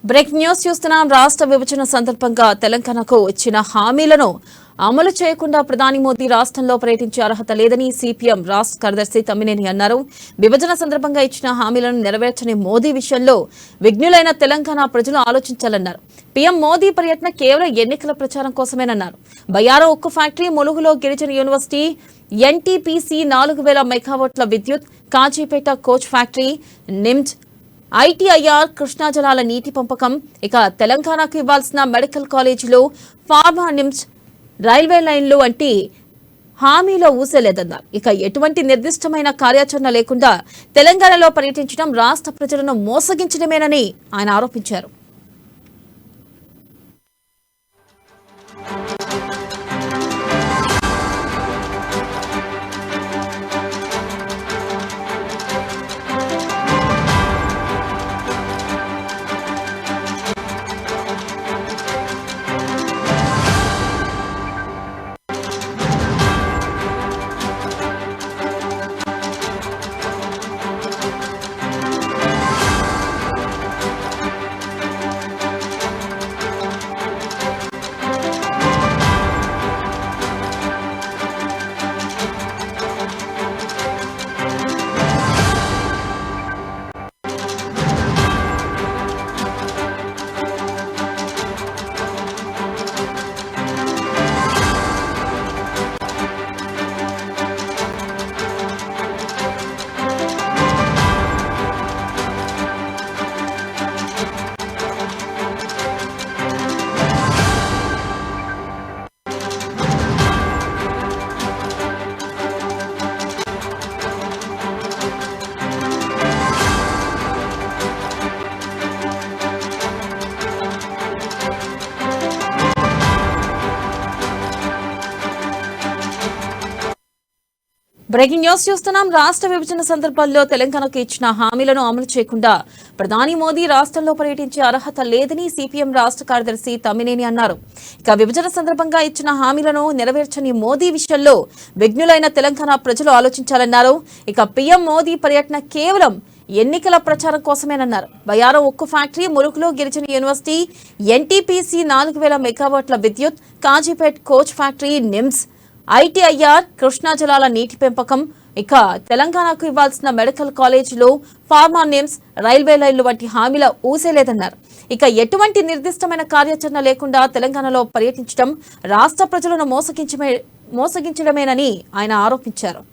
Breaking news చూస్తున్నాం. రాష్ట్ర విభజన సందర్భంగా తెలంగాణకు ఇచ్చిన హామీలను అమలు చేయకుండా ప్రధాని మోదీ రాష్ట్రంలో పర్యటించే అర్హత లేదని సిపిఎం రాష్ట్ర కార్యదర్శి తమ్మినేని అన్నారు. విభజన సందర్భంగా ఇచ్చిన హామీలను నెరవేర్చని మోదీ విషయంలో విఘ్నులైన తెలంగాణ ప్రజలు ఆలోచించాలన్నారు. పీఎం మోదీ పర్యటన కేవలం ఎన్నికల ప్రచారం కోసమేనన్నారు. బయ్యారం ఉక్కు ఫ్యాక్టరీ, ములుగులో గిరిజన యూనివర్సిటీ, ఎన్టీపీసీ 4000 మెగావాట్ల విద్యుత్, Kazipet coach factory, NIMS, ITIR, Krishna జలాల నీటి పంపకం, ఇక తెలంగాణకు ఇవ్వాల్సిన మెడికల్ కాలేజీలు, ఫార్మా, నిమ్స్, రైల్వే లైన్లు వంటి హామీలో ఊసేలేదన్నారు. ఇక ఎటువంటి నిర్దిష్టమైన కార్యాచరణ లేకుండా తెలంగాణలో పర్యటించడం రాష్ట్ర ప్రజలను మోసగించడమేనని ఆయన ఆరోపించారు. బ్రేకింగ్ న్యూస్ చూస్తున్నాం. రాష్ట్ర విభజన సందర్భంలో తెలంగాణకు ఇచ్చిన హామీలను అమలు చేయకుండా ప్రధాని మోదీ రాష్ట్రంలో పర్యటించే అర్హత లేదని సిపిఎం రాష్ట్ర కార్యదర్శి తమ్మినేని అన్నారు. ఇక విభజన సందర్భంగా ఇచ్చిన హామీలను నెరవేర్చని మోదీ విషయంలో విఘ్నులైన తెలంగాణ ప్రజలు ఆలోచించాలన్నారు. ఇక పీఎం మోదీ పర్యటన కేవలం ఎన్నికల ప్రచారం కోసమేనన్నారు. బయ్యారం ఉక్కు ఫ్యాక్టరీ, ములుగులో గిరిజన యూనివర్సిటీ, ఎన్టీపీసీ 4000 మెగావాట్ల విద్యుత్, Kazipet coach factory, NIMS, ITIR, Krishna జలాల నీటి పెంపకం, ఇక తెలంగాణకు ఇవ్వాల్సిన మెడికల్ కాలేజీలు, ఫార్మా, నిమ్స్, రైల్వే లైన్లు వంటి హామీల ఊసేలేదన్నారు. ఇక ఎటువంటి నిర్దిష్టమైన కార్యాచరణ లేకుండా తెలంగాణలో పర్యటించడం రాష్ట్ర ప్రజలను మోసగించడమేనని ఆయన ఆరోపించారు.